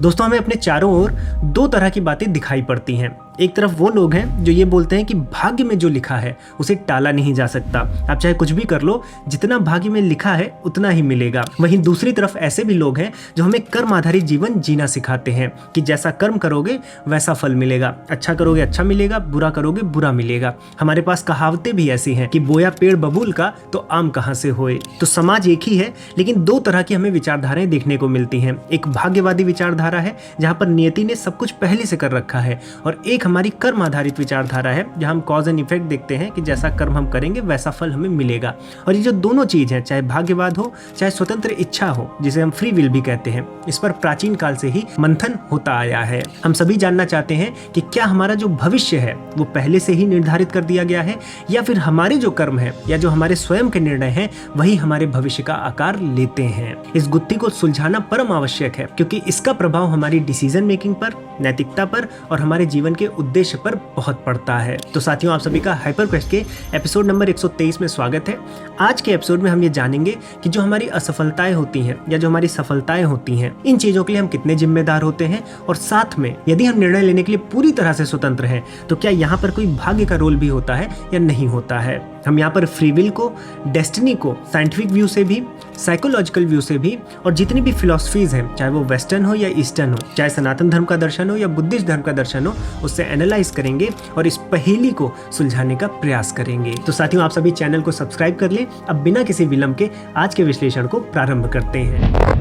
दोस्तों, हमें अपने चारों ओर दो तरह की बातें दिखाई पड़ती हैं। एक तरफ वो लोग हैं जो ये बोलते हैं कि भाग्य में जो लिखा है उसे टाला नहीं जा सकता, आप चाहे कुछ भी कर लो, जितना भाग्य में लिखा है उतना ही मिलेगा। वहीं दूसरी तरफ ऐसे भी लोग हैं जो हमें कर्म आधारित जीवन जीना सिखाते हैं कि जैसा कर्म करोगे वैसा फल मिलेगा, अच्छा करोगे अच्छा मिलेगा, बुरा करोगे बुरा मिलेगा। हमारे पास कहावतें भी ऐसी हैं कि बोया पेड़ बबूल का तो आम कहाँ से होए। तो समाज एक ही है, लेकिन दो तरह की हमें विचारधाराएं देखने को मिलती हैं। एक भाग्यवादी विचारधारा है जहाँ पर नियति ने सब कुछ पहले से कर रखा है, और एक हमारी कर्म आधारित विचारधारा है जहां हम कॉज एंड इफेक्ट देखते हैं कि जैसा कर्म हम करेंगे वैसा फल हमें मिलेगा। और ये जो दोनों चीज है, चाहे भाग्यवाद हो चाहे स्वतंत्र इच्छा हो, जिसे हम फ्री विल भी कहते हैं, इस पर प्राचीन काल से ही मंथन होता आया है। हम सभी जानना चाहते हैं कि क्या हमारा जो भविष्य है वो पहले से ही निर्धारित कर दिया गया है, या फिर हमारे जो कर्म है या जो हमारे स्वयं के निर्णय हैं वही हमारे भविष्य का आकार लेते हैं। इस गुत्थी को सुलझाना परम आवश्यक है, क्योंकि इसका प्रभाव हमारी डिसीजन मेकिंग पर, नैतिकता पर और हमारे जीवन के उद्देश्य पर बहुत पड़ता है। तो साथियों, आप सभी का हाइपर क्वेस्ट के एपिसोड नंबर 123 में स्वागत है। आज के एपिसोड में हम ये जानेंगे कि जो हमारी असफलताएं होती हैं या जो हमारी सफलताएं होती हैं, इन चीजों के लिए हम कितने जिम्मेदार होते हैं, और साथ में यदि हम निर्णय लेने के लिए पूरी तरह से स्वतंत्र हैं तो क्या यहाँ पर कोई भाग्य का रोल भी होता है या नहीं होता है। हम यहाँ पर फ्री विल को, डेस्टिनी को साइंटिफिक व्यू से भी, साइकोलॉजिकल व्यू से भी, और जितनी भी फिलॉसफीज हैं, चाहे वो वेस्टर्न हो या ईस्टर्न हो, चाहे सनातन धर्म का दर्शन हो या बुद्धिस्ट धर्म का दर्शन हो, उससे एनालाइज करेंगे और इस पहेली को सुलझाने का प्रयास करेंगे। तो साथियों, आप सभी चैनल को सब्सक्राइब कर लें। अब बिना किसी विलंब के आज के विश्लेषण को प्रारंभ करते हैं।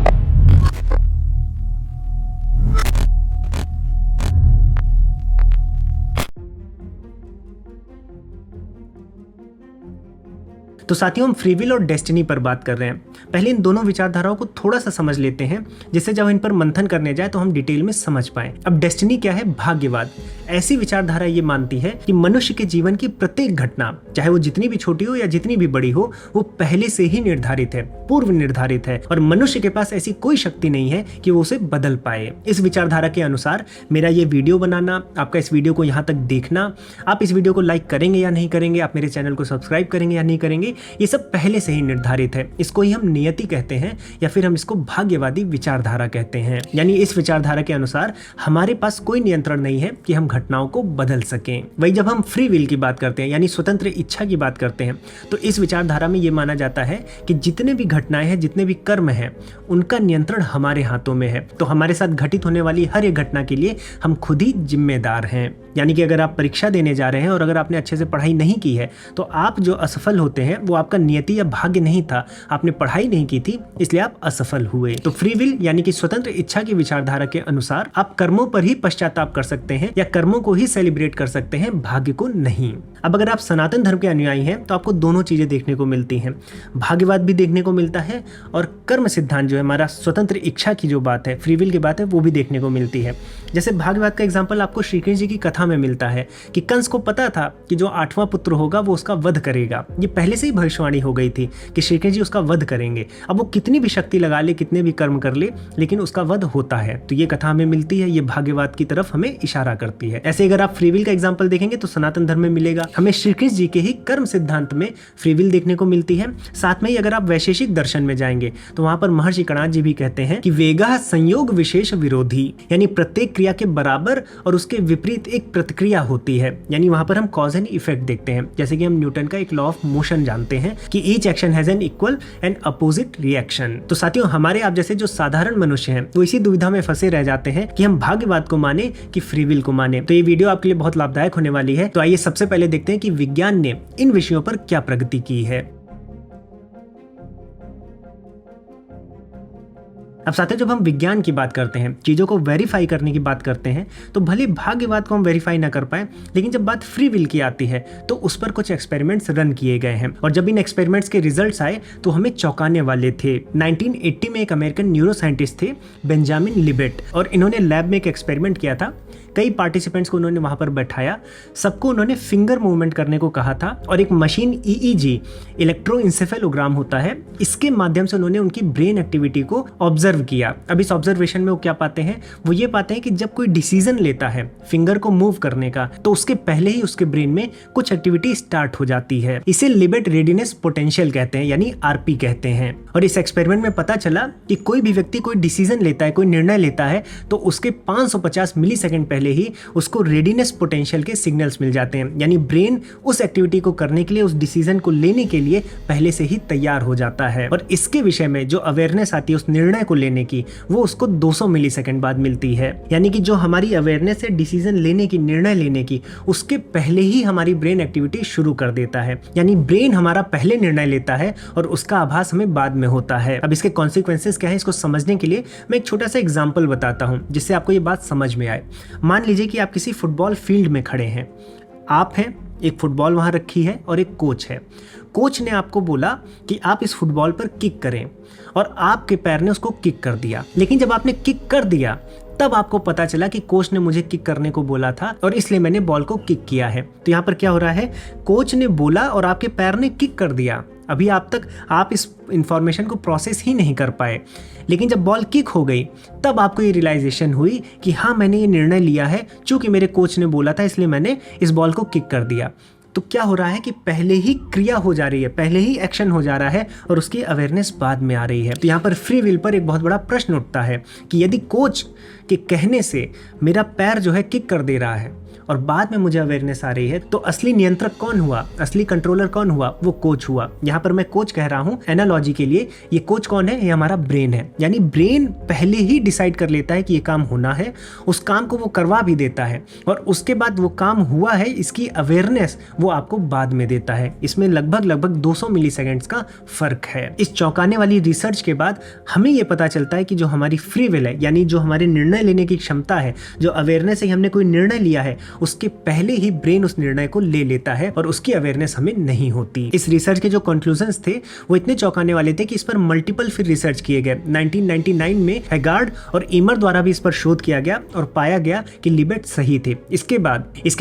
तो साथियों, हम फ्री विल और डेस्टिनी पर बात कर रहे हैं। पहले इन दोनों विचारधाराओं को थोड़ा सा समझ लेते हैं, जिससे जब इन पर मंथन करने जाए तो हम डिटेल में समझ पाएं। अब डेस्टिनी क्या है? भाग्यवाद। ऐसी विचारधारा ये मानती है कि मनुष्य के जीवन की प्रत्येक घटना, चाहे वो जितनी भी छोटी हो या जितनी भी बड़ी हो, वो पहले से ही निर्धारित है, पूर्व निर्धारित है, और मनुष्य के पास ऐसी कोई शक्ति नहीं है कि वो उसे बदल पाए। इस विचारधारा के अनुसार मेरा ये वीडियो बनाना, आपका इस वीडियो को यहाँ तक देखना, आप इस वीडियो को लाइक करेंगे या नहीं करेंगे, आप मेरे चैनल को सब्सक्राइब करेंगे या नहीं करेंगे, ये सब पहले से ही निर्धारित है। इसको ही हम नियति कहते हैं, या फिर हम इसको भाग्यवादी विचारधारा कहते हैं। यानी इस विचारधारा के अनुसार हमारे पास कोई नियंत्रण नहीं है कि हम घटनाओं को बदल सकें। वही जब हम फ्री विल की बात करते हैं, यानी स्वतंत्र इच्छा की बात करते हैं, तो इस विचारधारा में यह माना जाता है कि जितने भी घटनाएं हैं, जितने भी कर्म हैं, उनका नियंत्रण हमारे हाथों में है। तो हमारे साथ घटित होने वाली हर एक घटना के लिए हम खुद ही जिम्मेदार हैं। यानी कि अगर आप परीक्षा देने जा रहे हैं और अगर आपने अच्छे से पढ़ाई नहीं की है, तो आप जो असफल होते हैं वो आपका नियति या भाग्य नहीं था, आपने पढ़ाई नहीं की थी, इसलिए आप असफल हुए। तो फ्री विल यानी कि स्वतंत्र इच्छा की विचारधारा के अनुसार आप कर्मों पर ही पश्चाताप कर सकते हैं या कर्मों को ही सेलिब्रेट कर सकते हैं, भाग्य को नहीं। अब अगर आप सनातन धर्म के अनुयायी हैं तो आपको दोनों चीजें देखने को मिलती हैं, भाग्यवाद भी देखने को मिलता है और कर्म सिद्धांत जो है, हमारा स्वतंत्र इच्छा की जो बात है, फ्री विल की बात है, वो भी देखने को मिलती है। जैसे भाग्यवाद का एग्जाम्पल आपको श्री कृष्ण जी की कथा में मिलता है कि कंस को पता था कि जो 8वां पुत्र होगा वो उसका वध करेगा। ये पहले से ही भविष्यवाणी हो गई थी कि श्री कृष्ण जी उसका वध करेंगे। अब वो कितनी भी शक्ति लगा ले, कितने भी कर्म कर ले, लेकिन उसका वध होता है। तो ये कथा हमें मिलती है, ये भाग्यवाद की तरफ हमें इशारा करती है। ऐसे अगर आप फ्री विल का एग्जाम्पल देखेंगे तो सनातन धर्म में मिलेगा, हमें श्री कृष्ण जी के ही कर्म सिद्धांत में फ्री विल देखने को मिलती है। साथ में ही अगर आप वैशेषिक दर्शन में जाएंगे तो वहां पर महर्षि कणाद जी भी कहते हैं कि वेगा संयोग विशेष विरोधी, यानी प्रत्येक क्रिया के बराबर और उसके विपरीत एक प्रतिक्रिया होती है। यानी वहां पर हम कॉज एंड इफेक्ट देखते हैं। जैसे कि हम न्यूटन का एक लॉ ऑफ मोशन जानते हैं कि each action has an equal and opposite reaction. तो साथियों, हमारे आप जैसे जो साधारण मनुष्य हैं वो इसी दुविधा में फंसे रह जाते हैं कि हम भाग्यवाद को माने कि फ्री विल को माने। तो ये वीडियो आपके लिए बहुत लाभदायक होने वाली है। तो आइए सबसे पहले देखते हैं कि विज्ञान ने इन विषयों पर क्या प्रगति की है। अब साथियों, जब हम विज्ञान की बात करते हैं, चीज़ों को वेरीफाई करने की बात करते हैं, तो भले भाग्यवाद को हम वेरीफाई ना कर पाए, लेकिन जब बात फ्री विल की आती है तो उस पर कुछ एक्सपेरिमेंट्स रन किए गए हैं। और जब इन एक्सपेरिमेंट्स के रिजल्ट्स आए तो हमें चौंकाने वाले थे। 1980 में एक अमेरिकन न्यूरो साइंटिस्ट थे, बेंजामिन लिबेट, और इन्होंने लैब में एक एक्सपेरिमेंट किया था। कई पार्टिसिपेंट्स को उन्होंने वहां पर बैठाया, सबको उन्होंने फिंगर मूवमेंट करने को कहा था, और एक मशीन EEG, इलेक्ट्रोइंसेफेलोग्राम होता है, इसके माध्यम से उन्होंने उनकी ब्रेन एक्टिविटी को ऑब्जर्व ऑब्जर्व किया। अब इस ऑब्जर्वेशन में वो क्या पाते हैं, वो ये पाते हैं कि जब कोई डिसीजन लेता है फिंगर को मूव करने का, तो उसके पहले ही उसके ब्रेन में कुछ एक्टिविटी स्टार्ट हो जाती है। इसे लिबेट रेडीनेस पोटेंशियल कहते हैं, यानी आरपी कहते हैं। और इस एक्सपेरिमेंट में पता चला कि कोई भी व्यक्ति कोई डिसीजन लेता है, कोई निर्णय लेता है, तो उसके 550 मिलीसेकंड पहले ही उसको रेडीनेस पोटेंशियल के सिग्नल्स मिल जाते हैं, यानी ब्रेन उस एक्टिविटी को करने के लिए, उस डिसीजन को लेने के लिए पहले से ही तैयार हो जाता है। और इसके विषय में जो अवेयरनेस आती है उस निर्णय को लेने की, वो उसको 200 मिलीसेकंड बाद मिलती है। यानी कि जो हमारी अवेयरनेस है डिसीजन लेने की, निर्णय लेने की, उसके पहले ही हमारी ब्रेन एक्टिविटी शुरू कर देता है। यानी ब्रेन हमारा पहले निर्णय लेता है और उसका आभास हमें बाद में होता है। अब इसके कॉन्सिक्वेंसेस क्या है, इसको समझने के लिए मैं एक छोटा सा एग्जांपल बताता हूं जिससे आपको ये बात समझ में आए। मान लीजिए कि आप किसी फुटबॉल फील्ड में खड़े हैं, आप हैं, एक फुटबॉल वहां रखी है और एक कोच है। कोच ने आपको बोला कि आप इस फुटबॉल पर किक करें और आपके पैर ने उसको किक कर दिया। लेकिन जब आपने किक कर दिया तब आपको पता चला कि कोच ने मुझे किक करने को बोला था और इसलिए मैंने बॉल को किक किया है। तो यहाँ पर क्या हो रहा है, कोच ने बोला और आपके पैर ने किक कर दिया। अभी आप इस इंफॉर्मेशन को प्रोसेस ही नहीं कर पाए, लेकिन जब बॉल किक हो गई तब आपको ये रियलाइजेशन हुई कि हाँ, मैंने ये निर्णय लिया है, चूंकि मेरे कोच ने बोला था इसलिए मैंने इस बॉल को किक कर दिया। तो क्या हो रहा है कि पहले ही क्रिया हो जा रही है, पहले ही एक्शन हो जा रहा है और उसकी अवेयरनेस बाद में आ रही है। तो यहाँ पर फ्री विल पर एक बहुत बड़ा प्रश्न उठता है कि यदि कोच के कहने से मेरा पैर जो है किक कर दे रहा है और बाद में मुझे अवेयरनेस आ रही है, तो असली नियंत्रक कौन हुआ, असली कंट्रोलर कौन हुआ, वो कोच हुआ। यहाँ पर मैं कोच कह रहा हूँ एनालॉजी के लिए। ये कोच कौन है, ये हमारा ब्रेन है। यानी ब्रेन पहले ही डिसाइड कर लेता है कि ये काम होना है, उस काम को वो करवा भी देता है और उसके बाद वो काम हुआ है, इसकी अवेयरनेस वो आपको बाद में देता है। इसमें लगभग 200 मिलीसेकंड्स का फर्क है। इस चौंकाने वाली रिसर्च के बाद हमें ये पता चलता है कि जो हमारी फ्री विल है, यानी जो हमारे निर्णय लेने की क्षमता है, जो अवेयरनेस है, हमने कोई निर्णय लिया है, उसके पहले ही ब्रेन उस निर्णय को ले लेता है और उसकी अवेयरनेस हमें नहीं होती। इस रिसर्च के जो कंक्लूजन्स थे वो इतने चौंकाने वाले थे कि इस पर मल्टीपल फिर रिसर्च किए गए। 1999 में हैगार्ड और ईमर द्वारा भी इस पर शोध किया गया और पाया गया कि लिबेट सही थे। इसके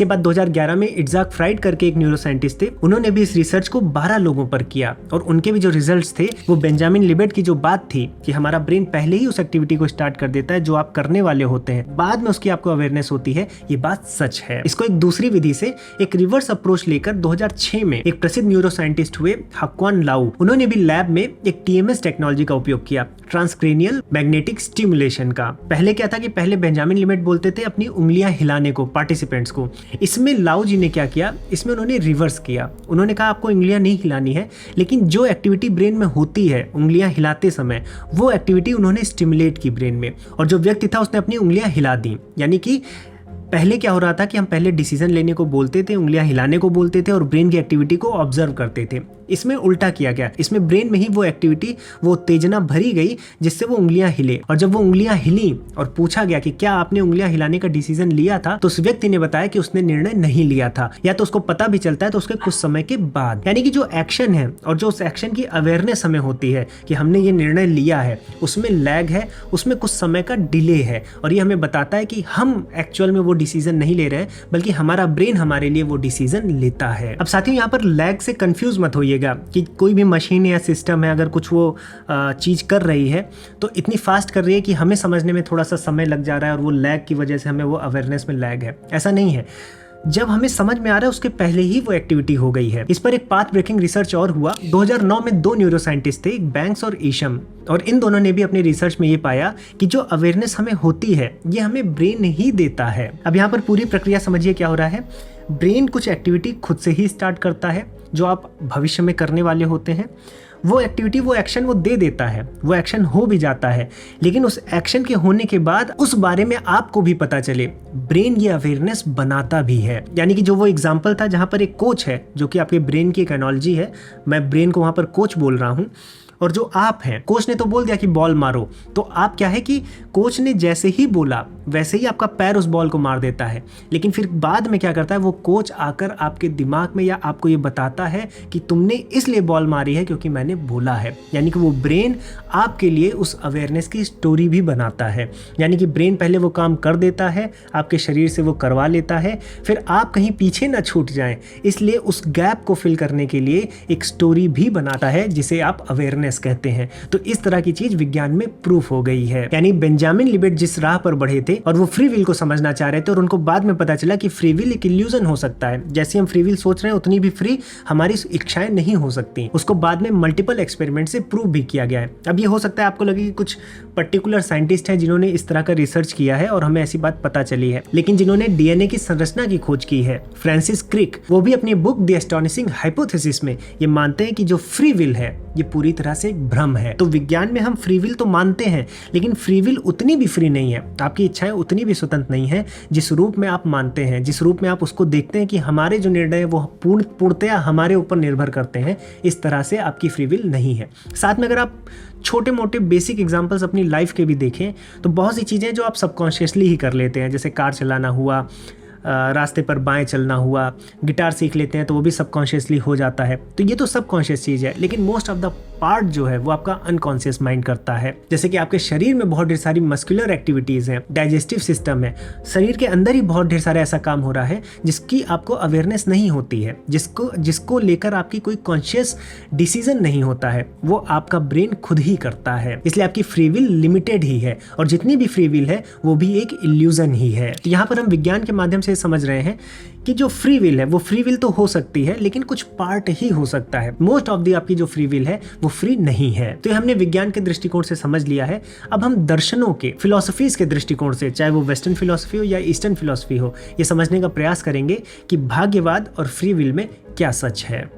बाद 2011 में इट्जाक फ्राइड करके एक न्यूरोसाइंटिस्ट थे, उन्होंने भी इस रिसर्च को 12 लोगों पर किया और उनके भी जो रिजल्ट्स थे वो बेंजामिन लिबेट की जो बात थी कि हमारा ब्रेन पहले ही उस एक्टिविटी को स्टार्ट कर देता है जो आप करने वाले होते हैं, बाद में उसकी आपको अवेयरनेस होती है, ये बात सच है। इसको एक दूसरी विधि से एक रिवर्स अप्रोच लेकर 2006 में एक प्रसिद्ध न्यूरोसाइंटिस्ट हुए हाक्वान लाउ, उन्होंने भी लैब में एक टीएमएस टेक्नोलॉजी का उपयोग किया, ट्रांसक्रेनियल मैग्नेटिक स्टिमुलेशन का। पहले क्या था कि पहले बेंजामिन लिबेट बोलते थे अपनी उंगलियां हिलाने को पार्टिसिपेंट्स को, इसमें लाउ जी ने क्या किया, इसमें उन्होंने रिवर्स किया। उन्होंने कहा आपको उंगलियां नहीं हिलानी है, लेकिन जो एक्टिविटी ब्रेन में होती है उंगलियां हिलाते समय, वो एक्टिविटी उन्होंने स्टिमुलेट की ब्रेन में, और जो व्यक्ति था उसने अपनी उंगलियां हिला दी। यानी कि पहले क्या हो रहा था कि हम पहले डिसीजन लेने को बोलते थे, उंगलियां हिलाने को बोलते थे और ब्रेन की एक्टिविटी को ऑब्जर्व करते थे। इसमें उल्टा किया गया, इसमें ब्रेन में ही वो एक्टिविटी, वो उत्तेजना भरी गई जिससे वो उंगलियां हिले, और जब वो उंगलियां हिली और पूछा गया कि क्या आपने उंगलियां हिलाने का डिसीजन लिया था, तो उस व्यक्ति ने बताया कि उसने निर्णय नहीं लिया था, या तो उसको पता भी चलता है तो उसके कुछ समय के बाद। यानी कि जो एक्शन है और जो उस एक्शन की अवेयरनेस हमें होती है कि हमने ये निर्णय लिया है, उसमें लैग है, उसमें कुछ समय का डिले है, और ये हमें बताता है कि हम एक्चुअल में वो डिसीजन नहीं ले रहे हैं, बल्कि हमारा ब्रेन हमारे लिए वो डिसीजन लेता है। अब साथियों यहाँ पर लैग से कंफ्यूज मत होइएगा कि कोई भी मशीन या सिस्टम है, अगर कुछ वो चीज कर रही है तो इतनी फास्ट कर रही है कि हमें समझने में थोड़ा सा समय लग जा रहा है और वो लैग की वजह से हमें वो अवेयरनेस में लैग है, ऐसा नहीं है। जब हमें समझ में आ रहा है उसके पहले ही वो एक्टिविटी हो गई है। इस पर एक पाथ ब्रेकिंग रिसर्च और हुआ। 2009 में 2 न्यूरोसाइंटिस्ट थे, एक बैंक्स और ईशम, और इन दोनों ने भी अपने रिसर्च में ये पाया कि जो अवेयरनेस हमें होती है ये हमें ब्रेन ही देता है। अब यहाँ पर पूरी प्रक्रिया समझिए क्या हो रहा है। ब्रेन कुछ एक्टिविटी खुद से ही स्टार्ट करता है जो आप भविष्य में करने वाले होते हैं, वो एक्टिविटी, वो एक्शन वो दे देता है, वो एक्शन हो भी जाता है, लेकिन उस एक्शन के होने के बाद उस बारे में आपको भी पता चले, ब्रेन ये अवेयरनेस बनाता भी है। यानी कि जो वो एग्जांपल था जहां पर एक कोच है जो कि आपके ब्रेन की एक एनालॉजी है, मैं ब्रेन को वहां पर कोच बोल रहा हूं, और जो आप हैं, कोच ने तो बोल दिया कि बॉल मारो, तो आप क्या है कि कोच ने जैसे ही बोला वैसे ही आपका पैर उस बॉल को मार देता है, लेकिन फिर बाद में क्या करता है, वो कोच आकर आपके दिमाग में या आपको ये बताता है कि तुमने इसलिए बॉल मारी है क्योंकि मैंने बोला है। यानी कि वो ब्रेन आपके लिए उस अवेयरनेस की स्टोरी भी बनाता है। यानी कि ब्रेन पहले वो काम कर देता है, आपके शरीर से वो करवा लेता है, फिर आप कहीं पीछे ना छूट जाएं, इसलिए उस गैप को फिल करने के लिए एक स्टोरी भी बनाता है जिसे आप अवेयरनेस कहते हैं। तो इस तरह की चीज विज्ञान में प्रूफ हो गई है। यानी बेंजामिन लिबेट जिस राह पर बढ़े थे और वो फ्री विल को समझना चाह रहे थे, और उनको बाद में पता चला कि फ्री विल एक इल्यूजन हो सकता है। जैसे हम फ्री विल सोच रहे हैं उतनी भी फ्री हमारी इच्छाएं नहीं हो सकती। उसको बाद में मल्टीपल एक्सपेरिमेंट से प्रूव भी किया गया है। अब ये हो सकता है आपको लगे कि कुछ पर्टिकुलर साइंटिस्ट हैं जिन्होंने इस तरह का रिसर्च किया है और हमें ऐसी बात पता चली है, लेकिन जिन्होंने डीएनए की संरचना की खोज की है, फ्रांसिस क्रिक, वो भी अपनी बुक द एस्टोनिशिंग हाइपोथेसिस में ये मानते हैं कि जो फ्री विल है ये पूरी तरह से एक भ्रम है। तो विज्ञान में हम फ्री विल तो मानते हैं, लेकिन फ्री विल उतनी भी फ्री नहीं है, आपकी इच्छाएं उतनी भी स्वतंत्र नहीं है जिस रूप में आप मानते हैं, जिस रूप में आप उसको देखते हैं कि हमारे जो निर्णय वो पूर्णतया हमारे ऊपर निर्भर करते हैं। इस तरह से आपकी फ्री विल नहीं है। साथ में अगर आप छोटे मोटे बेसिक एग्जांपल्स अपनी लाइफ के भी देखें तो बहुत सी चीज़ें जो आप सबकॉन्शियसली ही कर लेते हैं, जैसे कार चलाना हुआ, रास्ते पर बाएं चलना हुआ, गिटार सीख लेते हैं तो वो भी सबकॉन्शियसली हो जाता है। तो ये तो सबकॉन्शियस चीज़ है, लेकिन मोस्ट ऑफ द पार्ट जो है वो आपका अनकॉन्शियस माइंड करता है। जैसे कि आपके शरीर में बहुत ढेर सारी मस्कुलर एक्टिविटीज़ हैं, डाइजेस्टिव सिस्टम है, शरीर के अंदर ही बहुत ढेर सारा ऐसा काम हो रहा है जिसकी आपको अवेयरनेस नहीं होती है, जिसको लेकर आपकी कोई कॉन्शियस डिसीजन नहीं होता है, वो आपका ब्रेन खुद ही करता है। इसलिए आपकी फ्री विल लिमिटेड ही है, और जितनी भी फ्री विल है वो भी एक इल्यूजन ही है। तो यहाँ पर हम विज्ञान के माध्यम से समझ रहे हैं कि जो फ्री विल है वो फ्री विल तो हो सकती है, लेकिन कुछ पार्ट ही हो सकता है। मोस्ट ऑफ दी आपकी जो फ्री विल है वो फ्री नहीं है। तो हमने विज्ञान के दृष्टिकोण से समझ लिया है। अब हम दर्शनों के, फिलोसफीज के दृष्टिकोण से, चाहे वो वेस्टर्न फिलोसफी हो या ईस्टर्न फिलोसफी हो, ये समझने का प्रयास करेंगे कि भाग्यवाद और फ्री विल में क्या सच है।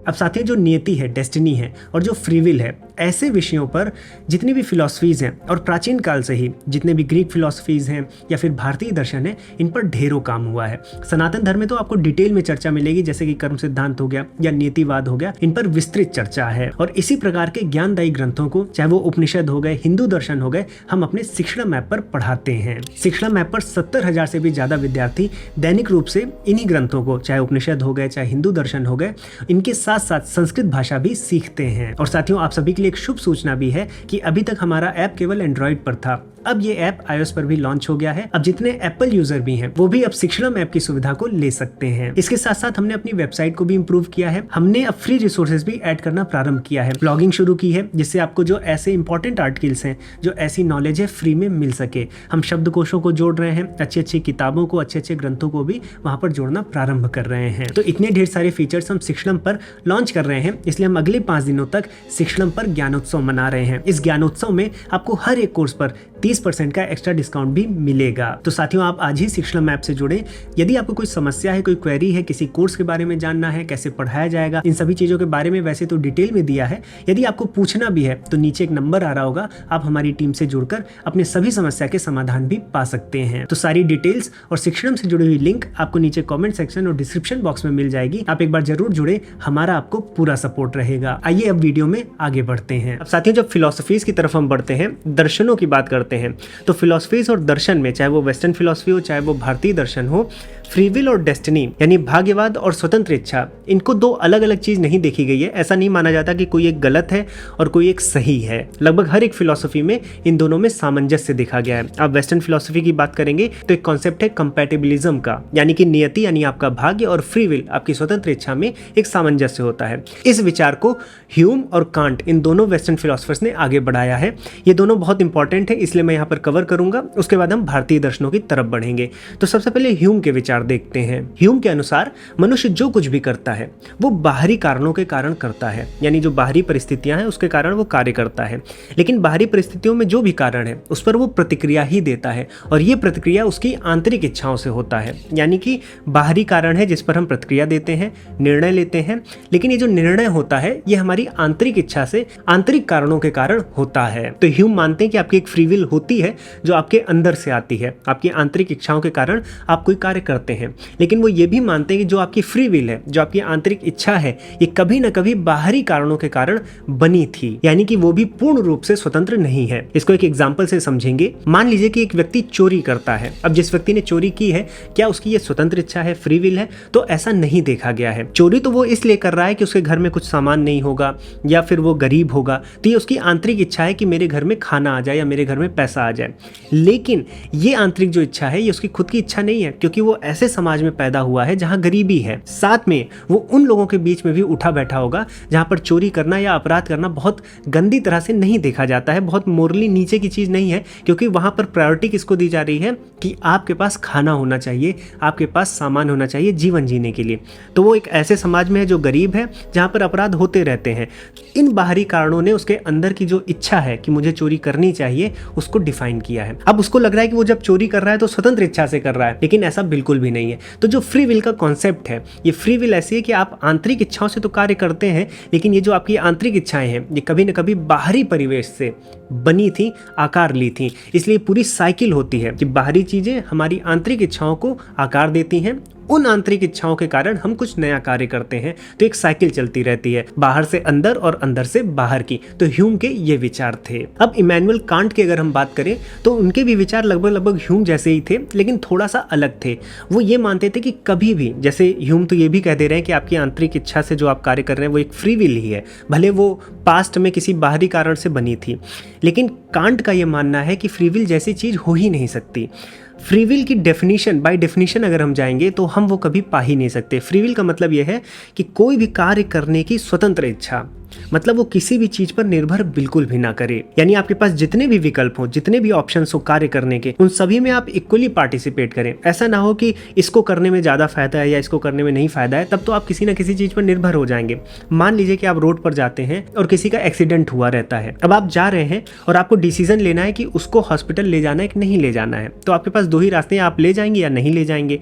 अब साथियों, जो नियति है, डेस्टिनी है, और जो फ्री विल है, ऐसे विषयों पर जितनी भी फिलॉसफीज हैं, और प्राचीन काल से ही जितने भी ग्रीक फिलॉसफीज हैं या फिर भारतीय दर्शन है, इन पर ढेरों काम हुआ है। सनातन धर्म में तो आपको डिटेल में चर्चा मिलेगी, जैसे कि कर्म सिद्धांत हो गया या नीतिवाद हो गया, इन पर विस्तृत चर्चा है। और इसी प्रकार के ज्ञानदायी ग्रंथों को, चाहे वो उपनिषद हो गए, हिंदू दर्शन हो गए, हम अपने शिक्षण ऐप पर पढ़ाते हैं। शिक्षण ऐप पर 70,000 से भी ज्यादा विद्यार्थी दैनिक रूप से इन्हीं ग्रंथों को, चाहे उपनिषद हो गए, चाहे हिंदू दर्शन हो गए, इनके साथ साथ संस्कृत भाषा भी सीखते हैं। और साथियों, आप सभी के लिए एक शुभ सूचना भी है कि अभी तक हमारा ऐप केवल एंड्रॉइड पर था, अब ये ऐप iOS पर भी लॉन्च हो गया है। अब जितने एप्पल यूजर भी हैं वो भी अब शिक्षणम ऐप की सुविधा को ले सकते हैं। इसके साथ साथ हमने अपनी वेबसाइट को भी इंप्रूव किया है। हमने अब फ्री रिसोर्सेज भी ऐड करना प्रारंभ किया है, ब्लॉगिंग शुरू की है, जिससे आपको जो ऐसे इंपॉर्टेंट आर्टिकल्स हैं, जो ऐसी नॉलेज है, फ्री में मिल सके। हम शब्दकोशों को जोड़ रहे हैं, अच्छी अच्छी किताबों को, अच्छे अच्छे ग्रंथों को भी वहां पर जोड़ना प्रारंभ कर रहे हैं। तो इतने ढेर सारे फीचर्स हम शिक्षणम पर लॉन्च कर रहे हैं, इसलिए हम अगले 5 दिनों तक शिक्षणम पर ज्ञानोत्सव मना रहे हैं। इस ज्ञानोत्सव में आपको हर एक कोर्स पर 30% का एक्स्ट्रा डिस्काउंट भी मिलेगा। तो साथियों, आप आज ही शिक्षणम ऐप से जुड़े। यदि आपको कोई समस्या है, कोई क्वेरी है, किसी कोर्स के बारे में जानना है, कैसे पढ़ाया जाएगा, इन सभी चीजों के बारे में वैसे तो डिटेल में दिया है, यदि आपको पूछना भी है तो नीचे एक नंबर आ रहा होगा, आप हमारी टीम से जुड़कर अपने सभी समस्या के समाधान भी पा सकते हैं। तो सारी डिटेल्स और शिक्षणम से जुड़ी हुई लिंक आपको नीचे कॉमेंट सेक्शन और डिस्क्रिप्शन बॉक्स में मिल जाएगी। आप एक बार जरूर जुड़े, हमारा आपको पूरा सपोर्ट रहेगा। आइए अब वीडियो में आगे बढ़ते हैं। अब साथियों, जब फिलोसफीज की तरफ हम बढ़ते हैं, दर्शनों की बात करते हैं, तो फिलोसफीज और दर्शन में, चाहे वो वेस्टर्न फिलोसफी हो, चाहे वो भारतीय दर्शन हो, फ्री विल और डेस्टिनी यानी भाग्यवाद और स्वतंत्र इच्छा, इनको दो अलग अलग चीज नहीं देखी गई है। ऐसा नहीं माना जाता कि कोई एक गलत है और कोई एक सही है। लगभग हर एक फिलोसफी में इन दोनों में सामंजस्य देखा गया है। आप वेस्टर्न फिलोसफी की बात करेंगे तो एक कॉन्सेप्ट है कंपैटिबिलिज्म का, यानी कि नियति यानी आपका भाग्य और फ्री विल आपकी स्वतंत्र इच्छा में एक सामंजस्य होता है। इस विचार को ह्यूम और कांट, इन दोनों वेस्टर्न फिलोसफर्स ने आगे बढ़ाया है। ये दोनों बहुत इंपॉर्टेंट है, इसलिए मैं यहाँ पर कवर करूंगा। उसके बाद हम भारतीय दर्शनों की तरफ बढ़ेंगे। तो सबसे पहले ह्यूम के विचार देखते हैं। ह्यूम के अनुसार मनुष्य जो कुछ भी करता है वो बाहरी कारणों के कारण करता है, यानी जो बाहरी परिस्थितियां हैं उसके कारण वो कार्य करता है। लेकिन बाहरी परिस्थितियों में जो भी कारण है उस पर वो प्रतिक्रिया ही देता है, और ये प्रतिक्रिया उसकी आंतरिक इच्छाओं से होता है। यानी कि बाहरी कारण है जिस पर हम प्रतिक्रिया देते हैं, निर्णय लेते हैं, लेकिन ये जो निर्णय होता है ये हमारी आंतरिक इच्छा से, आंतरिक कारणों के कारण होता है। तो ह्यूम मानते हैं कि आपकी एक फ्री विल होती है जो आपके अंदर से आती है, आपकी आंतरिक इच्छाओं के कारण आप कोई कार्य करते करते हैं, लेकिन वो ये भी मानते हैं कि जो आपकी फ्री विल है, जो आपकी आंतरिक इच्छा है, ये कभी ना कभी बाहरी कारणों के कारण बनी थी, यानी कि वो भी पूर्ण रूप से स्वतंत्र नहीं है। इसको एक एग्जाम्पल से समझेंगे। मान लीजिए कि एक व्यक्ति चोरी करता है। अब जिस व्यक्ति ने चोरी की है, क्या उसकी ये स्वतंत्र इच्छा है, फ्री विल है? तो ऐसा नहीं देखा गया है। चोरी तो वो इसलिए कर रहा है कि उसके घर में कुछ सामान नहीं होगा या फिर वो गरीब होगा, तो ये उसकी आंतरिक इच्छा है कि मेरे घर में खाना आ जाए या मेरे घर में पैसा आ जाए। लेकिन ये आंतरिक जो इच्छा है, ये उसकी खुद की इच्छा नहीं है, क्योंकि वो ऐसे समाज में पैदा हुआ है जहां गरीबी है। साथ में वो उन लोगों के बीच में भी उठा बैठा होगा जहां पर चोरी करना या अपराध करना बहुत गंदी तरह से नहीं देखा जाता है, बहुत मोरली नीचे की चीज नहीं है, क्योंकि वहां पर प्रायोरिटी किसको दी जा रही है कि आपके पास खाना होना चाहिए, आपके पास सामान होना चाहिए जीवन जीने के लिए। तो वो एक ऐसे समाज में है जो गरीब है, जहां पर अपराध होते रहते हैं। इन बाहरी कारणों ने उसके अंदर की जो इच्छा है कि मुझे चोरी करनी चाहिए, उसको डिफाइन किया है। अब उसको लग रहा है कि वो जब चोरी कर रहा है तो स्वतंत्र इच्छा से कर रहा है, लेकिन ऐसा बिल्कुल भी नहीं है। तो जो फ्री विल का कॉन्सेप्ट है, ये फ्री विल ऐसी है कि आप आंतरिक इच्छाओं से तो कार्य करते हैं, लेकिन ये जो आपकी आंतरिक इच्छाएं हैं, ये कभी न कभी बाहरी परिवेश से बनी थी, आकार ली थी। इसलिए पूरी साइकिल होती है कि बाहरी चीजें हमारी आंतरिक इच्छाओं को आकार देती हैं, उन आंतरिक इच्छाओं के कारण हम कुछ नया कार्य करते हैं। तो एक साइकिल चलती रहती है, बाहर से अंदर और अंदर से बाहर की। तो ह्यूम के ये विचार थे। अब इमैनुअल कांट की अगर हम बात करें तो उनके भी विचार लगभग ह्यूम जैसे ही थे, लेकिन थोड़ा सा अलग थे। वो ये मानते थे कि कभी भी, जैसे ह्यूम तो ये भी कह दे रहे हैं कि आपकी आंतरिक इच्छा से जो आप कार्य कर रहे हैं वो एक फ्री विल ही है, भले वो पास्ट में किसी बाहरी कारण से बनी थी। लेकिन कांट का ये मानना है कि फ्री विल जैसी चीज हो ही नहीं सकती। फ्री विल की डेफिनेशन, बाय डेफिनेशन अगर हम जाएंगे तो हम वो कभी पा ही नहीं सकते। फ्री विल का मतलब यह है कि कोई भी कार्य करने की स्वतंत्र इच्छा, मतलब वो किसी भी चीज पर निर्भर बिल्कुल भी ना करे। यानी आपके पास जितने भी विकल्प हो, जितने भी ऑप्शंस हो कार्य करने के, उन सभी में आप इक्वली पार्टिसिपेट करें। ऐसा ना हो कि इसको करने में ज्यादा फायदा है या इसको करने में नहीं फायदा है, तब तो आप किसी ना किसी चीज पर निर्भर हो जाएंगे। मान लीजिए कि आप रोड पर जाते हैं और किसी का एक्सीडेंट हुआ रहता है। अब आप जा रहे हैं और आपको डिसीजन लेना है कि उसको हॉस्पिटल ले जाना है कि नहीं ले जाना है। तो आपके पास दो ही रास्ते हैं, आप ले जाएंगे या नहीं ले जाएंगे।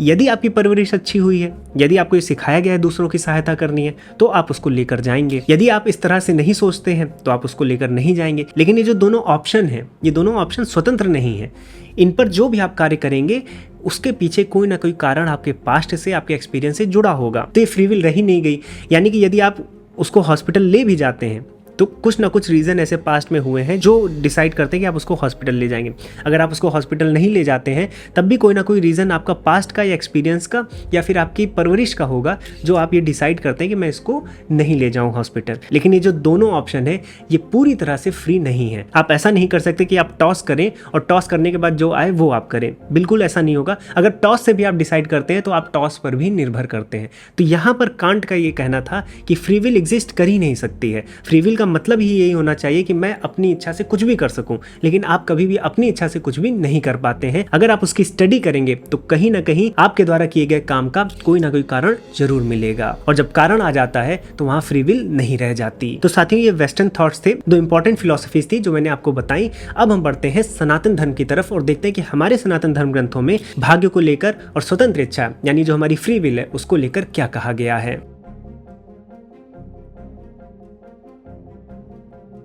यदि आपकी परवरिश अच्छी हुई है, यदि आपको ये सिखाया गया है दूसरों की सहायता करनी है, तो आप उसको लेकर जाएंगे। यदि आप इस तरह से नहीं सोचते हैं तो आप उसको लेकर नहीं जाएंगे। लेकिन ये जो दोनों ऑप्शन हैं, ये दोनों ऑप्शन स्वतंत्र नहीं है। इन पर जो भी आप कार्य करेंगे उसके पीछे कोई ना कोई कारण आपके पास्ट से, आपके एक्सपीरियंस से जुड़ा होगा। तो ये फ्री विल रही नहीं गई। यानी कि यदि आप उसको हॉस्पिटल ले भी जाते हैं तो कुछ ना कुछ रीज़न ऐसे पास्ट में हुए हैं जो डिसाइड करते हैं कि आप उसको हॉस्पिटल ले जाएंगे। अगर आप उसको हॉस्पिटल नहीं ले जाते हैं तब भी कोई ना कोई रीज़न आपका पास्ट का या एक्सपीरियंस का या फिर आपकी परवरिश का होगा जो आप ये डिसाइड करते हैं कि मैं इसको नहीं ले जाऊँ हॉस्पिटल। लेकिन ये जो दोनों ऑप्शन है ये पूरी तरह से फ्री नहीं है। आप ऐसा नहीं कर सकते कि आप टॉस करें और टॉस करने के बाद जो आए वो आप करें, बिल्कुल ऐसा नहीं होगा। अगर टॉस से भी आप डिसाइड करते हैं तो आप टॉस पर भी निर्भर करते हैं। तो यहाँ पर कांट का ये कहना था कि फ्री विल एग्जिस्ट कर ही नहीं सकती है। फ्री विल का मतलब ही यही होना चाहिए कि मैं अपनी इच्छा से कुछ भी कर सकूं, लेकिन आप कभी भी अपनी इच्छा से कुछ भी नहीं कर पाते हैं। अगर आप उसकी स्टडी करेंगे तो कहीं ना कहीं आपके द्वारा किए गए काम का कोई ना कोई कारण जरूर मिलेगा, और जब कारण आ जाता है तो वहां फ्री विल नहीं रह जाती। तो साथियों, ये वेस्टर्न थॉट्स थे, दो इंपॉर्टेंट फिलोसफीज थी जो मैंने आपको बताई। अब हम बढ़ते हैं सनातन धर्म की तरफ और देखते हैं कि हमारे सनातन धर्म ग्रंथों में भाग्य को लेकर और स्वतंत्र इच्छा यानी जो हमारी फ्री विल है उसको लेकर क्या कहा गया है।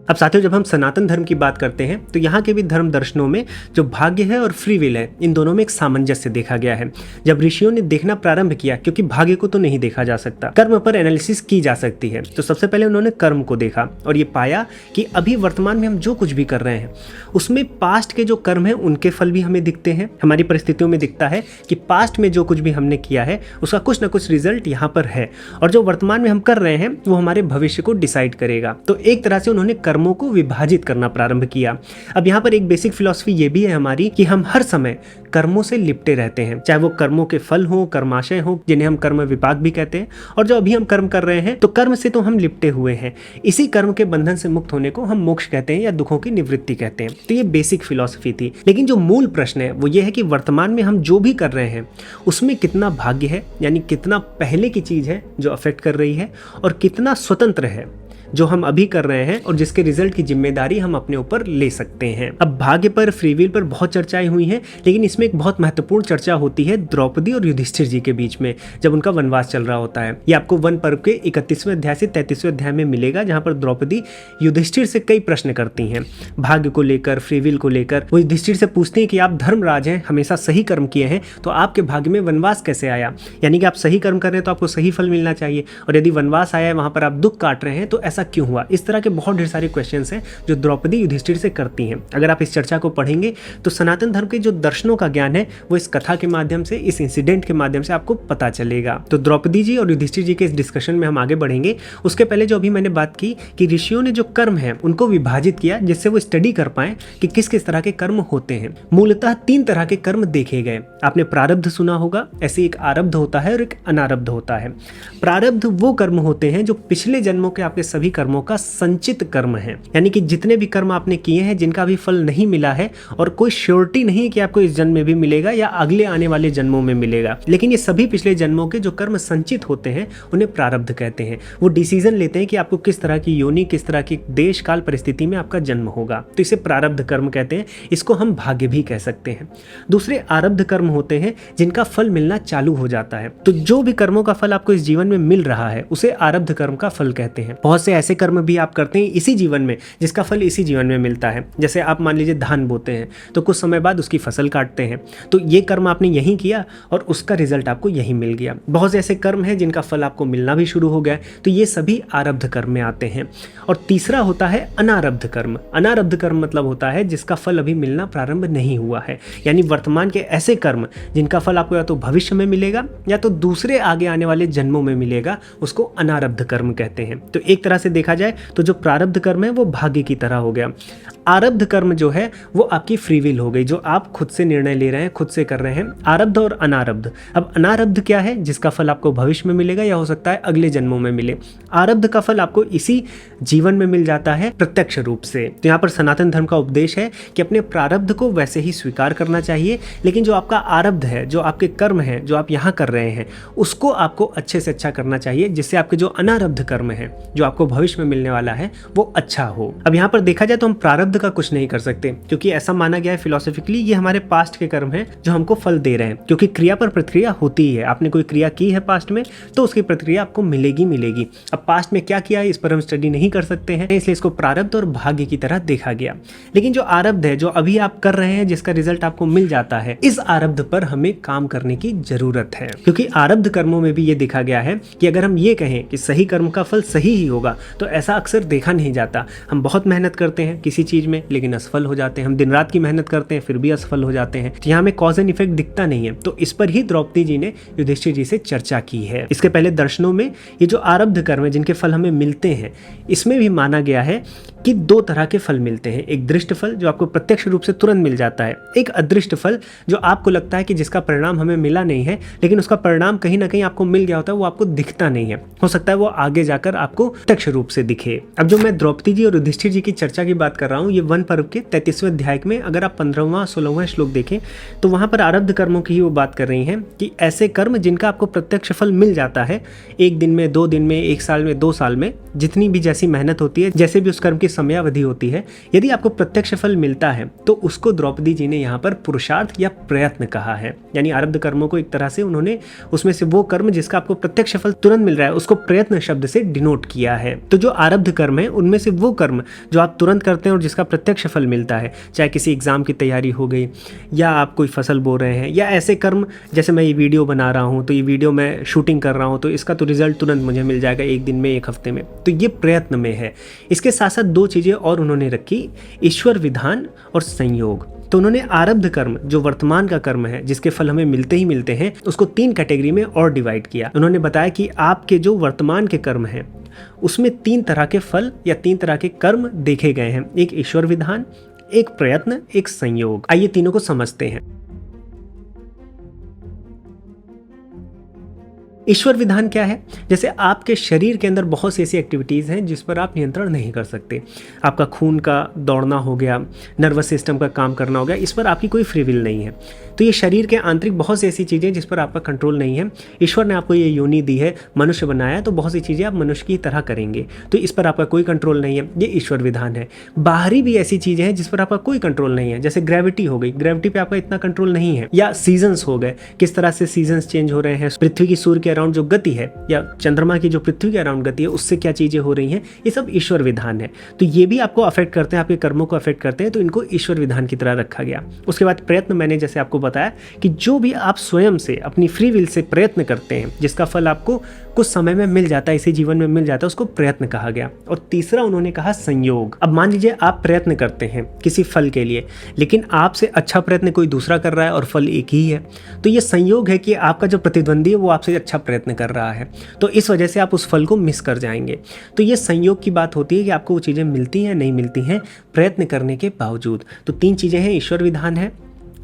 अब साथियों, जब हम सनातन धर्म की बात करते हैं तो यहाँ के भी धर्म दर्शनों में जो भाग्य है और फ्री विल है, इन दोनों में एक सामंजस्य देखा गया है। जब ऋषियों ने देखना प्रारंभ किया, क्योंकि भाग्य को तो नहीं देखा जा सकता, कर्म पर एनालिसिस की जा सकती है, तो सबसे पहले उन्होंने कर्म को देखा और ये पाया कि अभी वर्तमान में हम जो कुछ भी कर रहे हैं उसमें पास्ट के जो कर्म है उनके फल भी हमें दिखते हैं। हमारी परिस्थितियों में दिखता है कि पास्ट में जो कुछ भी हमने किया है उसका कुछ ना कुछ रिजल्ट यहाँ पर है, और जो वर्तमान में हम कर रहे हैं वो हमारे भविष्य को डिसाइड करेगा। तो एक तरह से उन्होंने कर्मों को विभाजित करना प्रारंभ किया। अब यहाँ पर एक बेसिक फिलॉसफी ये भी है हमारी कि हम हर समय कर्मों से लिपटे रहते हैं, चाहे वो कर्मों के फल हो, कर्माशय हो, जिन्हें हम कर्म विपाक भी कहते हैं, और जो अभी हम कर्म कर रहे हैं तो कर्म से तो हम लिपटे हुए हैं। इसी कर्म के बंधन से मुक्त होने को हम मोक्ष कहते हैं या दुखों की निवृत्ति कहते हैं। तो ये बेसिक फिलॉसफी थी। लेकिन जो मूल प्रश्न है वो ये है कि वर्तमान में हम जो भी कर रहे हैं उसमें कितना भाग्य है, यानी कितना पहले की चीज है जो अफेक्ट कर रही है, और कितना स्वतंत्र है, जो हम अभी कर रहे हैं और जिसके रिजल्ट की जिम्मेदारी हम अपने ऊपर ले सकते हैं। अब भाग्य पर, फ्री विल पर बहुत चर्चाएं हुई हैं, लेकिन इसमें एक बहुत महत्वपूर्ण चर्चा होती है द्रौपदी और युधिष्ठिर जी के बीच में, जब उनका वनवास चल रहा होता है। ये आपको वन पर्व के 31वें अध्याय से 33वें अध्याय में मिलेगा, जहां पर द्रौपदी युधिष्ठिर से कई प्रश्न करती हैं भाग्य को लेकर, फ्री विल को लेकर। वो युधिष्ठिर से पूछती हैं कि आप धर्मराज हैं, हमेशा सही कर्म किए हैं, तो आपके भाग्य में वनवास कैसे आया? यानी कि आप सही कर्म कर रहे हैं तो आपको सही फल मिलना चाहिए, और यदि वनवास आया है वहां पर आप दुख काट रहे हैं तो ऐसा क्यों हुआ? इस तरह के बहुत ढेर सारे क्वेश्चंस हैं जो द्रौपदी युधिष्ठिर से करती हैं। अगर आप इस चर्चा को पढ़ेंगे तो सनातन धर्म के जो दर्शनों का ज्ञान है वो इस कथा के माध्यम से, इस इंसिडेंट के माध्यम से आपको पता चलेगा। तो द्रौपदी जी और युधिष्ठिर जी के इस डिस्कशन में हम आगे बढ़ेंगे। उसके पहले जो अभी मैंने बात की कि ऋषियों ने जो कर्म है उनको विभाजित किया, जिससे वो स्टडी कर पाए कि किस किस तरह के कर्म होते हैं। मूलतः 3 तरह के कर्म देखे गए। आपने प्रारब्ध सुना होगा, ऐसे एक आरब्ध होता है और एक अनारब्ध होता है। प्रारब्ध वो कर्म होते हैं जो पिछले जन्मों के आपके सभी कर्मों का संचित कर्म है, यानी कि जितने भी कर्म आपने किए हैं जिनका अभी फल नहीं मिला है और कोई श्योरिटी नहीं कि आपको इस जन्म में भी मिलेगा या अगले आने वाले जन्मों में मिलेगा, लेकिन ये सभी पिछले जन्मों के जो कर्म संचित होते हैं उन्हें प्रारब्ध कहते हैं। वो डिसीजन लेते हैं कि आपको किस तरह की योनि, किस तरह की देश काल परिस्थिति में आपका जन्म होगा, तो इसे प्रारब्ध कर्म कहते हैं। इसको हम भाग्य भी कह सकते हैं। दूसरे आरब्ध कर्म होते हैं जिनका फल मिलना चालू हो जाता है। तो जो भी कर्मों का फल आपको इस जीवन में मिल रहा है उसे आरब्ध कर्म का फल कहते हैं। बहुत से ऐसे कर्म भी आप करते हैं इसी जीवन में जिसका फल इसी जीवन में मिलता है। जैसे आप मान लीजिए धान बोते हैं तो कुछ समय बाद उसकी फसल काटते हैं, तो ये कर्म आपने यहीं किया और उसका रिजल्ट आपको यहीं मिल गया। बहुत से ऐसे कर्म हैं जिनका फल आपको मिलना भी शुरू हो गया, तो ये सभी आरब्ध कर्म में आते हैं। और तीसरा होता है अनारब्ध कर्म। अनारब्ध कर्म मतलब होता है जिसका फल अभी मिलना प्रारंभ नहीं हुआ है, यानी वर्तमान के ऐसे कर्म जिनका फल आपको या तो भविष्य में मिलेगा या तो दूसरे आगे आने वाले जन्मों में मिलेगा, उसको अनारब्ध कर्म कहते हैं। तो एक तरह से देखा जाए तो जो प्रारब्ध कर्म है वो भाग्य की तरह हो गया। आरब्ध कर्म जो है वो आपकी फ्री विल हो गई, जो आप खुद से निर्णय ले रहे हैं, खुद से कर रहे हैं। आरब्ध और अनारब्ध। अब अनारब्ध क्या है? जिसका फल आपको भविष्य में मिलेगा या हो सकता है अगले जन्मों में मिले। आरब्ध का फल आपको इसी जीवन में मिल जाता है प्रत्यक्ष रूप से। तो यहाँ पर सनातन धर्म का उपदेश है कि अपने प्रारब्ध को वैसे ही स्वीकार करना चाहिए, लेकिन जो आपका आरब्ध है, जो आपके कर्म है, जो आप यहाँ कर रहे हैं, उसको आपको अच्छे से अच्छा करना चाहिए, जिससे आपके जो अनारब्ध कर्म है, जो आपको भविष्य में मिलने वाला है, वो अच्छा हो। अब यहाँ पर देखा जाए तो हम प्रारब्ध का कुछ नहीं कर सकते, क्योंकि ऐसा माना गया है फिलोसॉफिकली ये हमारे पास्ट के कर्म हैं जो हमको फल दे रहे हैं, क्योंकि क्रिया पर प्रतिक्रिया होती है। आपने कोई क्रिया की है पास्ट में तो उसकी प्रतिक्रिया आपको मिलेगी मिलेगी। अब पास्ट में क्या किया है इस पर हम स्टडी नहीं कर सकते हैं, इसलिए इसको प्रारब्ध और भाग्य की तरह देखा गया। लेकिन जो आरब्ध है, जो अभी आप कर रहे हैं, जिसका रिजल्ट आपको मिल जाता है, इस आरब्ध पर हमें काम करने की जरूरत है, क्योंकि आरब्ध कर्मों में भी ये देखा गया है कि अगर हम ये कहें कि सही कर्म का फल सही ही होगा तो ऐसा अक्सर देखा नहीं जाता। हम बहुत मेहनत करते हैं किसी चीज में लेकिन असफल हो जाते हैं, हम दिन रात की मेहनत करते हैं फिर भी असफल हो जाते हैं। तो यहाँ में कॉज एंड इफेक्ट दिखता नहीं है। तो इस पर ही द्रौपदी जी ने युधिष्ठिर जी से चर्चा की है। इसके पहले दर्शनों में ये जो आरब्ध कर्म है जिनके फल हमें मिलते हैं, इसमें भी माना गया है कि 2 तरह के फल मिलते हैं। एक दृष्ट फल जो आपको प्रत्यक्ष रूप से तुरंत मिल जाता है, एक अदृष्ट फल जो आपको लगता है कि जिसका परिणाम हमें मिला नहीं है, लेकिन उसका परिणाम कहीं ना कहीं आपको मिल गया होता है, वो आपको दिखता नहीं है। हो सकता है वो आगे जाकर आपको प्रत्यक्ष रूप से दिखे। अब जो मैं द्रौपदी जी और युधिष्ठिर जी की चर्चा की बात कर रहा हूँ, ये वन पर्व के 33वें अध्याय में अगर आप 15वां 16वां श्लोक देखें तो वहां पर आरब्ध कर्मों की ही वो बात कर रही हैं कि ऐसे कर्म जिनका आपको प्रत्यक्ष फल मिल जाता है 1 दिन में, 2 दिन में, 1 साल में, 2 साल में, जितनी भी जैसी मेहनत होती है, जैसे भी उस कर्म की समयावधि होती है, यदि आपको प्रत्यक्ष फल मिलता है तो उसको द्रौपदी जी ने यहाँ पर पुरुषार्थ या प्रयत्न कहा है। यानी आरब्ध कर्मों को एक तरह से उन्होंने उसमें से वो कर्म जिसका आपको प्रत्यक्ष फल तुरंत मिल रहा है उसको प्रयत्न शब्द से डिनोट किया है। तो जो आरब्ध कर्म है उनमें से वो कर्म जो आप तुरंत करते हैं और जिसका प्रत्यक्ष फल मिलता है, चाहे किसी एग्जाम की तैयारी हो गई या आप कोई फसल बो रहे हैं, या ऐसे कर्म जैसे मैं ये वीडियो बना रहा हूँ तो ये वीडियो मैं शूटिंग कर रहा हूँ तो इसका तो रिजल्ट तुरंत मुझे मिल जाएगा 1 दिन में, 1 हफ्ते में, तो ये प्रयत्न में है। इसके साथ साथ 2 चीज़ें और उन्होंने रखी, ईश्वर विधान और संयोग। तो उन्होंने आरब्ध कर्म जो वर्तमान का कर्म है जिसके फल हमें मिलते ही मिलते हैं उसको 3 कैटेगरी में और डिवाइड किया। उन्होंने बताया कि आपके जो वर्तमान के कर्म हैं उसमें 3 तरह के फल या 3 तरह के कर्म देखे गए हैं, एक ईश्वर विधान, एक प्रयत्न, एक संयोग। आइए तीनों को समझते हैं। ईश्वर विधान क्या है? जैसे आपके शरीर के अंदर बहुत सी ऐसी एक्टिविटीज़ हैं जिस पर आप नियंत्रण नहीं कर सकते। आपका खून का दौड़ना हो गया, नर्वस सिस्टम का काम करना हो गया, इस पर आपकी कोई फ्री विल नहीं है। तो ये शरीर के आंतरिक बहुत सी ऐसी चीज़ें जिस पर आपका कंट्रोल नहीं है। ईश्वर ने आपको ये योनि दी है, मनुष्य बनाया, तो बहुत सी चीज़ें आप मनुष्य की तरह करेंगे, तो इस पर आपका कोई कंट्रोल नहीं है। ये ईश्वर विधान है। बाहरी भी ऐसी चीज़ें हैं जिस पर आपका कोई कंट्रोल नहीं है, जैसे ग्रेविटी हो गई, ग्रेविटी पे आपका इतना कंट्रोल नहीं है। या सीजन्स हो गए, किस तरह से सीजन्स चेंज हो रहे हैं, पृथ्वी की सूर्य के अराउंड जो गति है या चंद्रमा की जो पृथ्वी के अराउंड गति है उससे क्या चीज़ें हो रही हैं, ये सब ईश्वर विधान है। तो ये भी आपको अफेक्ट करते हैं, आपके कर्मों को अफेक्ट करते हैं, तो इनको ईश्वर विधान की तरह रखा गया। उसके बाद प्रयत्न, मैंने जैसे आपको बताया कि जो भी आप स्वयं से अपनी फ्री विल से प्रयत्न करते हैं जिसका फल आपको कुछ समय में मिल जाता है, इसी जीवन में मिल जाता है, उसको प्रयत्न कहा गया। और तीसरा उन्होंने कहा संयोग। अब मान लीजिए आप प्रयत्न करते हैं किसी फल के लिए, लेकिन आपसे अच्छा प्रयत्न कोई दूसरा कर रहा है और फल एक ही है, तो ये संयोग है कि आपका जो प्रतिद्वंदी है वो आपसे अच्छा प्रयत्न कर रहा है, तो इस वजह से आप उस फल को मिस कर जाएंगे। तो ये संयोग की बात होती है कि आपको वो चीज़ें मिलती हैं नहीं मिलती हैं प्रयत्न करने के बावजूद। तो 3 चीज़ें हैं, ईश्वर विधान है,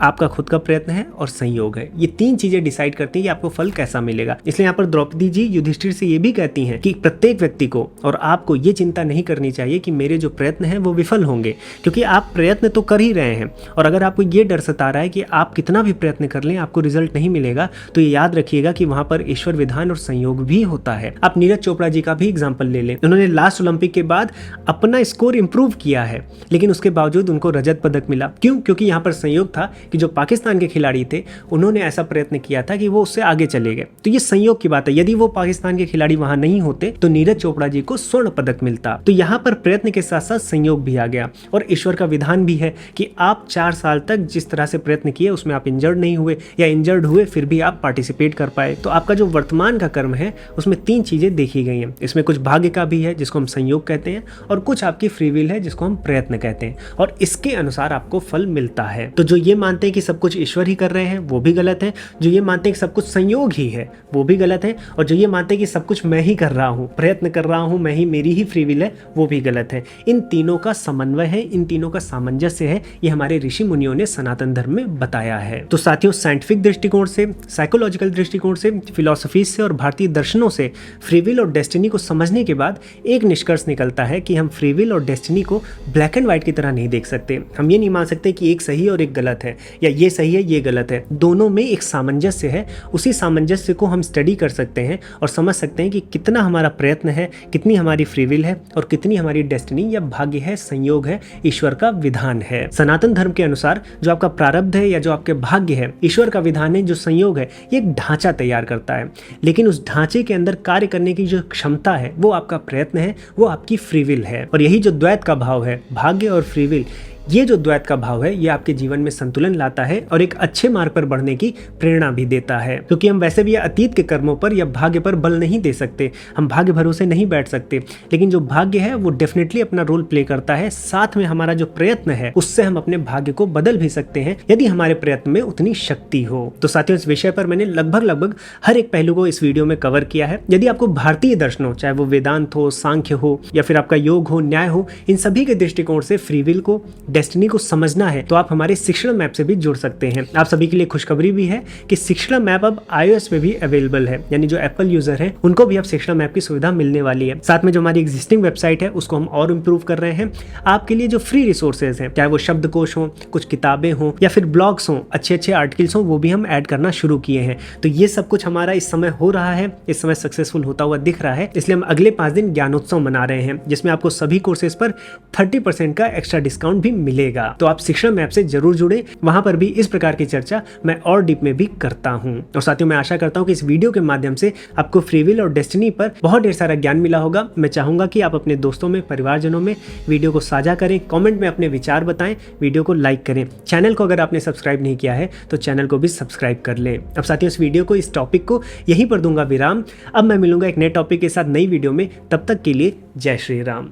आपका खुद का प्रयत्न है और संयोग है। ये 3 चीजें डिसाइड करती हैं कि आपको फल कैसा मिलेगा। इसलिए यहाँ पर द्रौपदी जी युधिष्ठिर से ये भी कहती हैं कि प्रत्येक व्यक्ति को और आपको ये चिंता नहीं करनी चाहिए कि मेरे जो प्रयत्न हैं वो विफल होंगे, क्योंकि आप प्रयत्न तो कर ही रहे हैं। और अगर आपको ये डर सता रहा है कि आप कितना भी प्रयत्न कर लें आपको रिजल्ट नहीं मिलेगा, तो ये याद रखिएगा कि वहां पर ईश्वर विधान और संयोग भी होता है। आप नीरज चोपड़ा जी का भी एग्जाम्पल ले लें, उन्होंने लास्ट ओलंपिक के बाद अपना स्कोर इंप्रूव किया है, लेकिन उसके बावजूद उनको रजत पदक मिला। क्यों? क्योंकि यहाँ पर संयोग था कि जो पाकिस्तान के खिलाड़ी थे उन्होंने ऐसा प्रयत्न किया था कि वो उससे आगे चले गए। तो ये संयोग की बात है। यदि वो पाकिस्तान के खिलाड़ी वहां नहीं होते तो नीरज चोपड़ा जी को स्वर्ण पदक मिलता। तो यहाँ पर प्रयत्न के साथ साथ संयोग भी आ गया। और ईश्वर का विधान भी है कि आप 4 साल तक जिस तरह से प्रयत्न किए उसमें आप इंजर्ड नहीं हुए, या इंजर्ड हुए फिर भी आप पार्टिसिपेट कर पाए। तो आपका जो वर्तमान का कर्म है उसमें 3 चीजें देखी गई हैं। इसमें कुछ भाग्य का भी है जिसको हम संयोग कहते हैं, और कुछ आपकी फ्री विल है जिसको हम प्रयत्न कहते हैं, और इसके अनुसार आपको फल मिलता है। तो जो ये मानते हैं कि सब कुछ ईश्वर ही कर रहे हैं वो भी गलत है, जो ये मानते हैं कि सब कुछ संयोग ही है वो भी गलत है, और जो ये मानते हैं कि सब कुछ मैं ही कर रहा हूँ, प्रयत्न कर रहा हूँ, मैं ही, मेरी ही फ्री विल है, वो भी गलत है। इन तीनों का समन्वय है, इन तीनों का सामंजस्य है, ये हमारे ऋषि मुनियों ने सनातन धर्म में बताया है। तो साथियों, साइंटिफिक दृष्टिकोण से, साइकोलॉजिकल दृष्टिकोण से, फिलॉसफी से और भारतीय दर्शनों से फ्री विल और डेस्टिनी को समझने के बाद एक निष्कर्ष निकलता है कि हम फ्री विल और डेस्टिनी को ब्लैक एंड व्हाइट की तरह नहीं देख सकते। हम ये नहीं मान सकते कि एक सही और एक गलत है, या ये सही है ये गलत है। दोनों में एक सामंजस्य है। उसी सामंजस्य को हम स्टडी कर सकते हैं और समझ सकते हैं कि कितना हमारा प्रयत्न है, कितनी हमारी फ्री विल है, और कितनी हमारी डेस्टिनी या भाग्य है, संयोग है, ईश्वर का विधान है। सनातन धर्म के अनुसार जो आपका प्रारब्ध है या जो आपके भाग्य है, ईश्वर का विधान है, जो संयोग है, ये एक ढांचा तैयार करता है, लेकिन उस ढांचे के अंदर कार्य करने की जो क्षमता है वो आपका प्रयत्न है, वो आपकी फ्री विल है। और यही जो द्वैत का भाव है, भाग्य और फ्री विल, ये जो द्वैत का भाव है ये आपके जीवन में संतुलन लाता है और एक अच्छे मार्ग पर बढ़ने की प्रेरणा भी देता है। क्योंकि हम वैसे भी अतीत के कर्मों पर या भाग्य पर बल नहीं दे सकते, हम भाग्य भरोसे नहीं बैठ सकते, लेकिन जो भाग्य है वो डेफिनेटली अपना रोल प्ले करता है। साथ में हमारा जो प्रयत्न है उससे हम अपने भाग्य को बदल भी सकते हैं, यदि हमारे प्रयत्न में उतनी शक्ति हो। तो साथियों, इस विषय पर मैंने लगभग हर एक पहलू को इस वीडियो में कवर किया है। यदि आपको भारतीय दर्शन हो, चाहे वो वेदांत हो, सांख्य हो, या फिर आपका योग हो, न्याय हो, इन सभी के दृष्टिकोण से फ्री विल को, डेस्टिनी को समझना है तो आप हमारे शिक्षण मैप से भी जुड़ सकते हैं। आप सभी के लिए खुशखबरी भी है कि शिक्षण मैप अब iOS पे भी अवेलेबल है, यानी जो एप्पल यूजर हैं उनको भी अब शिक्षण मैप की सुविधा मिलने वाली है। साथ में जो हमारी एग्जिस्टिंग वेबसाइट है उसको हम और इम्प्रूव कर रहे हैं। आपके लिए जो फ्री रिसोर्सेज हैं, चाहे वो शब्दकोश हो, कुछ किताबें हो, या फिर ब्लॉग्स हो, अच्छे आर्टिकल्स हो, वो भी हम ऐड करना शुरू किए हैं। तो ये सब कुछ हमारा इस समय हो रहा है, इस समय सक्सेसफुल होता हुआ दिख रहा है। इसलिए हम अगले 5 दिन ज्ञानोत्सव मना रहे हैं, जिसमें आपको सभी कोर्सेज पर 30% का एक्स्ट्रा डिस्काउंट भी मिलेगा। तो आप शिक्षण मैप से जरूर जुड़े, वहां पर भी इस प्रकार की चर्चा मैं और डीप में भी करता हूं। और साथियों, मैं आशा करता हूं कि इस वीडियो के माध्यम से आपको फ्री विल और डेस्टिनी पर बहुत ढेर सारा ज्ञान मिला होगा। मैं चाहूंगा कि आप अपने दोस्तों में, परिवारजनों में वीडियो को साझा करें, कमेंट में अपने विचार बताएं, वीडियो को लाइक करें। चैनल को अगर आपने सब्सक्राइब नहीं किया है तो चैनल को भी सब्सक्राइब कर लें। अब साथियों, इस वीडियो को, इस टॉपिक को यहीं पर दूंगा विराम। अब मैं मिलूंगा एक नए टॉपिक के साथ नई वीडियो में। तब तक के लिए जय श्री राम।